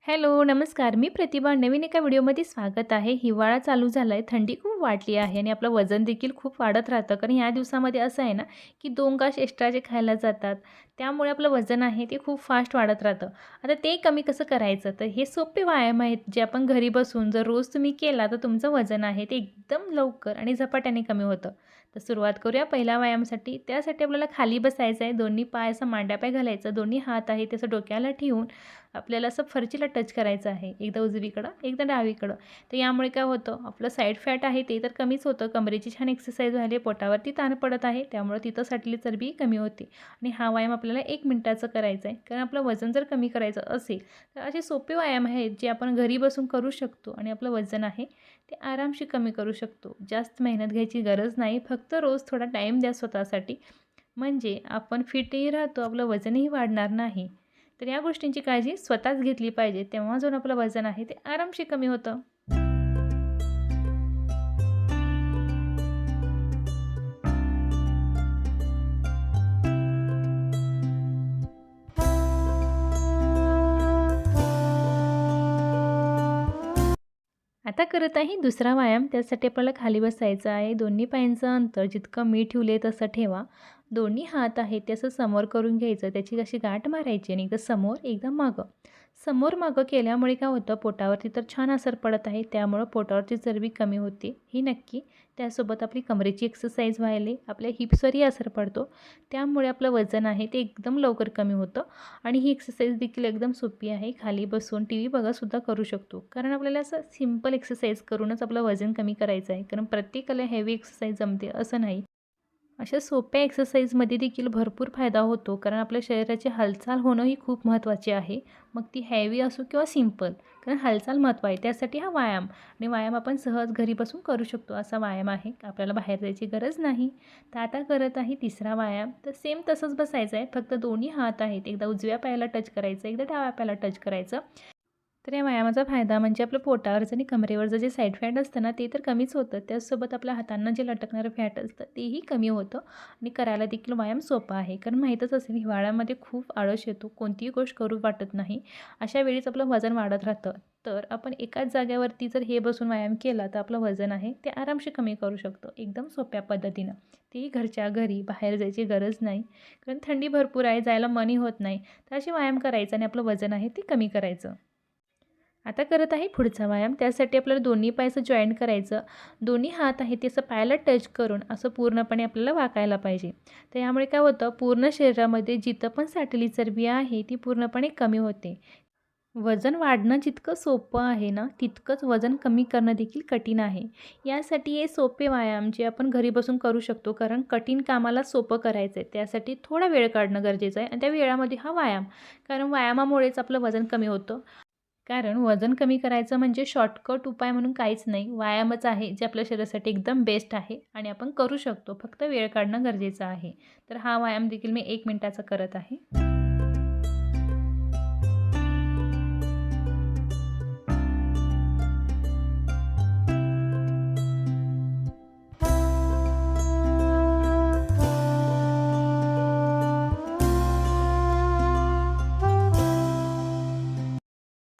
Hello, नमस्कार. मी प्रतिभा. नवीन एका व्हिडिओमध्ये स्वागत आहे. हिवाळा चालू झाला आहे, थंडी खूप वाढली आहे आणि आपलं वजन देखील खूप वाढत राहतं. कारण ह्या दिवसामध्ये असं आहे ना, की 2 घास एक्स्ट्राचे खायला जातात. त्यामुळे आपलं वजन आहे ते खूप फास्ट वाढत राहतं. आता ते कमी कसं करायचं? तर हे सोपे व्यायाम आहेत, जे आपण घरी बसून जर रोज तुम्ही केला, तर तुमचं वजन आहे ते एकदम लवकर आणि झपाट्याने कमी होतं. तर सुरुवात करूया पहिल्या व्यायामासाठी. त्यासाठी आपल्याला खाली बसायचं आहे. दोन्ही पाय असं मांड्यापाय घालायचं. दोन्ही हात आहे ते असं डोक्याला ठेवून आपल्याला असं फरशीला टच करायचं आहे. एकदा उजवीकडं, एकदा डावीकडं. तर यामुळे काय होतं, आपलं साईड फॅट आहे ते तर कमीच होतं. कमरेची छान एक्सरसाइज झाली, पोटावरती ताण पडत आहे, त्यामुळे तिथं साठलेली चरबी कमी होते. आणि हा व्यायाम आपल्याला 1 मिनिटाचा करायचा आहे. कारण आपलं वजन जर कमी करायचं असेल, तर असे सोपे व्यायाम आहेत, जे आपण घरी बसून करू शकतो आणि आपलं वजन आहे ते आरामशीर कमी करू शकतो. जास्त मेहनत घ्यायची गरज नाही. फक्त रोज थोडा टाईम द्या स्वतःसाठी. म्हणजे आपण फिटही राहतो, आपलं वजनही वाढणार नाही. तर या गोष्टींची काळजी स्वतःच घेतली पाहिजे. तेव्हा जो आपलं वजन आहे ते आरामशीर कमी होतं. आता करत आहे दुसरा व्यायाम. त्यासाठी आपल्याला खाली बसायचं आहे. दोन्ही पायांचं अंतर जितकं मी ठेवले तसं ठेवा. दोन्ही हात आहेत ते असं समोर करून घ्यायचं. त्याची अशी गाठ मारायची आणि एकदा समोर, एकदा मागं. समोर मागं केल्यामुळे काय होतं, पोटावरती तर छान असर पडत आहे. त्यामुळं पोटावरची चरबी कमी होते, ही नक्की. त्यासोबत आपली कमरेची एक्सरसाइज व्हायला, आपल्या हिप्सवरही असर पडतो. त्यामुळे आपलं वजन आहे ते एकदम लवकर कमी होतं. आणि ही एक्सरसाइज देखील एकदम सोपी आहे. खाली बसून टी व्ही बघासुद्धा करू शकतो. कारण आपल्याला असं सिंपल एक्सरसाइज करूनच आपलं वजन कमी करायचं आहे. कारण प्रत्येकाला हेवी एक्सरसाइज जमते असं नाही. अशा सोप्या एक्सरसाइजमध्ये देखील भरपूर फायदा होतो. कारण आपल्या शरीराची हालचाल होणं ही खूप महत्त्वाची आहे. मग ती हेवी असो किंवा सिंपल. कारण हालचाल महत्त्व आहे. त्यासाठी हा व्यायाम आणि व्यायाम आपण सहज घरी बसून करू शकतो. असा व्यायाम आहे. आपल्याला बाहेर जायची गरज नाही. तर आता करत आहे तिसरा व्यायाम. तर सेम तसंच बसायचं आहे. फक्त दोन्ही हात आहेत. एकदा उजव्या पायाला टच करायचं, एकदा डाव्या पायाला टच करायचं. तर या व्यायामाचा फायदा म्हणजे आपलं पोटावरचं आणि कमरेवरचं जे साईड फॅट असतं ना, ते तर कमीच होतं. त्याचसोबत आपल्या हातांना जे लटकणारं फॅट असतं तेही कमी होतं आणि करायला देखील व्यायाम सोपा आहे. कारण माहीतच असेल हिवाळ्यामध्ये खूप आळस येतो, कोणतीही गोष्ट करू वाटत नाही. अशा वेळीच आपलं वजन वाढत राहतं. तर आपण एकाच जागेवरती जर हे बसून व्यायाम केला, तर आपलं वजन आहे ते आरामशीर कमी करू शकतो, एकदम सोप्या पद्धतीनं. तेही घरच्या घरी, बाहेर जायची गरज नाही. कारण थंडी भरपूर आहे, जायला मनही होत नाही. तर असे व्यायाम करायचं आणि आपलं वजन आहे ते कमी करायचं. आता करत आहे पुढचा व्यायाम. त्यासाठी आपल्याला दोन्ही पाय असं जॉईंट करायचं. दोन्ही हात आहे ते असं पायाला टच करून असं पूर्णपणे आपल्याला वाकायला पाहिजे. तर यामुळे काय होतं, पूर्ण शरीरामध्ये जिथं पण साठलेली चरबी आहे ती पूर्णपणे कमी होते. वजन वाढणं जितकं सोपं आहे ना, तितकंच वजन कमी करणं देखील कठीण आहे. यासाठी हे सोपे व्यायाम जे आपण घरी बसून करू शकतो. कारण कठीण कामाला सोपं करायचं आहे. त्यासाठी थोडा वेळ काढणं गरजेचं आहे आणि त्या वेळामध्ये हा व्यायाम. कारण व्यायामामुळेच आपलं वजन कमी होतं. कारण वजन कमी करायचं म्हणजे शॉर्टकट उपाय म्हणून काहीच नाही. व्यायामच आहे जे आपल्या शरीरासाठी एकदम बेस्ट आहे आणि आपण करू शकतो. फक्त वेळ काढणं गरजेचं आहे. तर हा व्यायाम देखील मी 1 मिनिटाचा करत आहे.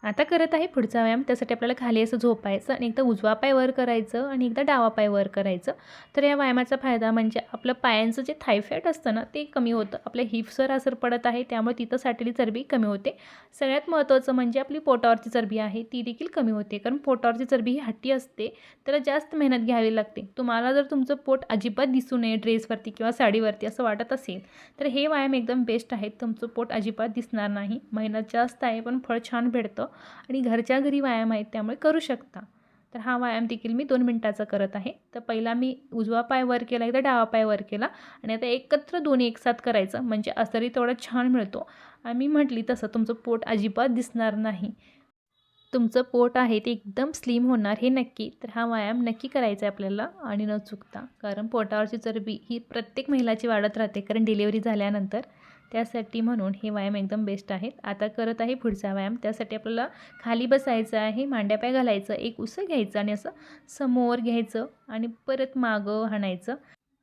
आता करत आहे पुढचा व्यायाम. त्यासाठी आपल्याला खाली असं झोपायचं आणि एकदा उजवा पाय वर करायचं आणि एकदा डावा पाय वर करायचं. तर या व्यायामाचा फायदा म्हणजे आपलं पायांचं जे थाय फॅट असतं ना, ते कमी होतं. आपल्या हिप्सवर असर पडत आहे, त्यामुळे तिथं साठलेली चरबी कमी होते. सगळ्यात महत्त्वाचं म्हणजे आपली पोटावरची चरबी आहे, ती देखील कमी होते. कारण पोटावरची चरबी ही हट्टी असते, त्याला जास्त मेहनत घ्यावी लागते. तुम्हाला जर तुमचं पोट अजिबात दिसू नये ड्रेसवरती किंवा साडीवरती असं वाटत असेल, तर हे व्यायाम एकदम बेस्ट आहेत. तुमचं पोट अजिबात दिसणार नाही. मेहनत जास्त आहे, पण फळ छान भेटतं. आणि घरच्या घरी व्यायाम आहेत त्यामुळे करू शकता. तर हा व्यायाम देखील मी 2 मिनिटाचा करत आहे. तर पहिला मी उजवा पाय वर केला, एकदा डावा पाय वर केला आणि आता एकत्र दोन्ही एकसाथ करायचं म्हणजे असरही तेवढा छान मिळतो. आणि मी म्हटली तसं तुमचं पोट अजिबात दिसणार नाही. तुमचं पोट आहे ते एकदम स्लिम होणार हे नक्की. तर हा व्यायाम नक्की करायचा आहे आपल्याला आणि न चुकता. कारण पोटावरची चरबी ही प्रत्येक महिलाची वाढत राहते कारण डिलिव्हरी झाल्यानंतर. त्यासाठी म्हणून हे व्यायाम एकदम बेस्ट आहेत. आता करत आहे पुढचा व्यायाम. त्यासाठी आपल्याला खाली बसायचं आहे, मांड्यापाय घालायचं, एक उसळ घ्यायचं आणि असं समोर घ्यायचं आणि परत मागं हाणायचं.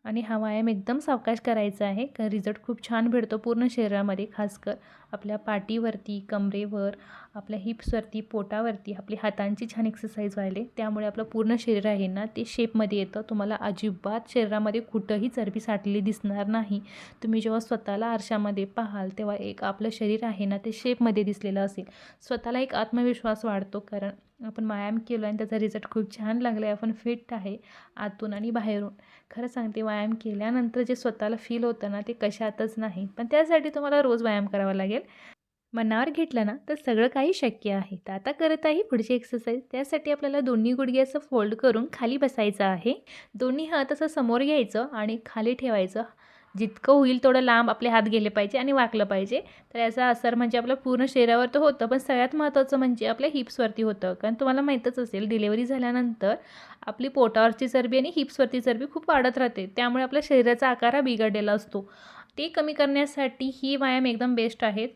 आणि हा व्यायाम एकदम सावकाश करायचा आहे. कारण रिझल्ट खूप छान भेटतो पूर्ण शरीरामध्ये खासकर. आपल्या पाठीवरती, कमरेवर, आपल्या हिप्सवरती, पोटावरती आपली हातांची छान एक्सरसाइज व्हायले. त्यामुळे आपलं पूर्ण शरीर आहे ना ते शेपमध्ये येतं. तुम्हाला अजिबात शरीरामध्ये कुठंही चरबी साठलेली दिसणार नाही. तुम्ही जेव्हा स्वतःला आरशामध्ये पाहाल तेव्हा एक आपलं शरीर आहे ना ते शेपमध्ये दिसलेलं असेल. स्वतःला एक आत्मविश्वास वाढतो, कारण आपण व्यायाम केला आणि त्याचा रिझल्ट खूप छान लागला आहे. आपण फिट आहे आतून आणि बाहेरून. खरं सांगते, व्यायाम केल्यानंतर जे स्वतःला फील होतं ना ते कशातच नाही. पण त्यासाठी तुम्हाला रोज व्यायाम करावा लागेल. मनावर घेतलं ना तर सगळं काही शक्य आहे. तर आता करत आहे पुढची एक्सरसाइज. त्यासाठी आपल्याला दोन्ही गुडघे असं फोल्ड करून खाली बसायचं आहे. दोन्ही हात असं समोर घ्यायचं आणि खाली ठेवायचं. जितकं होईल तेवढं लांब आपले हात गेले पाहिजे आणि वाकलं पाहिजे. तर याचा असर म्हणजे आपल्या पूर्ण शरीरावर तर होतं, पण सगळ्यात महत्त्वाचं म्हणजे आपल्या हिप्सवरती होतं. कारण तुम्हाला माहीतच असेल, डिलिव्हरी झाल्यानंतर आपली पोटावरची चरबी आणि हिप्सवरची चरबी खूप वाढत राहते. त्यामुळे आपल्या शरीराचा आकार हा बिघडलेला असतो. ते कमी करण्यासाठी ही व्यायाम एकदम बेस्ट आहेत.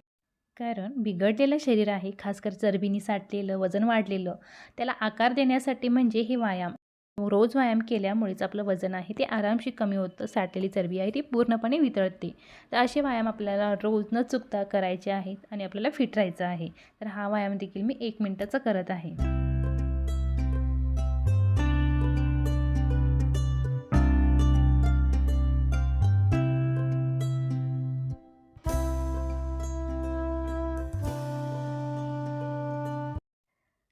कारण बिघडलेलं शरीर आहे, खासकर चरबीने साठलेलं, वजन वाढलेलं, त्याला आकार देण्यासाठी म्हणजे हे व्यायाम. रोज व्यायाम केल्यामुळेच आपलं वजन आहे ते आरामशीर कमी होतं. साठलेली चरबी आहे ती पूर्णपणे वितळते. तर असे व्यायाम आपल्याला रोज न चुकता करायचे आहेत आणि आपल्याला फिट राहायचं आहे. तर हा व्यायाम देखील मी 1 मिनिटाचा करत आहे.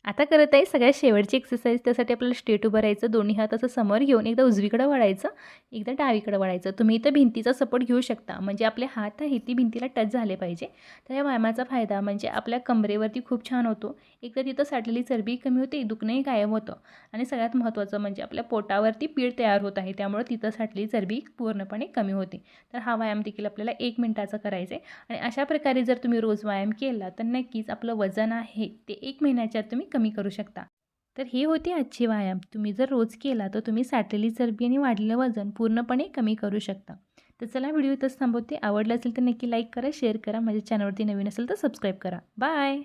आता करत आहे सगळ्यात शेवटची एक्सरसाइज. त्यासाठी आपल्याला स्ट्रेट उभं राहायचं. दोन्ही हात असं समोर घेऊन एकदा उजवीकडे वळायचं, एकदा डावीकडे वळायचं. तुम्ही इथं भिंतीचा सपोर्ट घेऊ शकता, म्हणजे आपले हात आहे ती भिंतीला टच झाले पाहिजे. तर या व्यायामाचा फायदा म्हणजे आपल्या कमरेवरती खूप छान होतो. एकदा तिथं साठलेली चरबी कमी होते, दुखणंही गायब होतं आणि सगळ्यात महत्त्वाचं म्हणजे आपल्या पोटावरती पीळ तयार होत आहे. त्यामुळे तिथं साठलेली चरबी पूर्णपणे कमी होते. तर हा व्यायाम देखील आपल्याला 1 मिनिटाचा करायचा आहे आणि अशा प्रकारे जर तुम्ही रोज व्यायाम केला तर नक्कीच आपलं वजन आहे ते 1 महिन्याच्यात तुम्ही कमी करू शकता. तर ही होती आजची व्यायाम. तुम्ही जर रोज केला तर तुम्ही साठलेली चरबी आणि वाढलेलं वजन पूर्णपणे कमी करू शकता. तर चला, व्हिडिओ इथंच थांबवते. आवडला असेल तर नक्की लाईक करा, शेअर करा. माझ्या चॅनलवरती नवीन असेल तर सबस्क्राईब करा. बाय.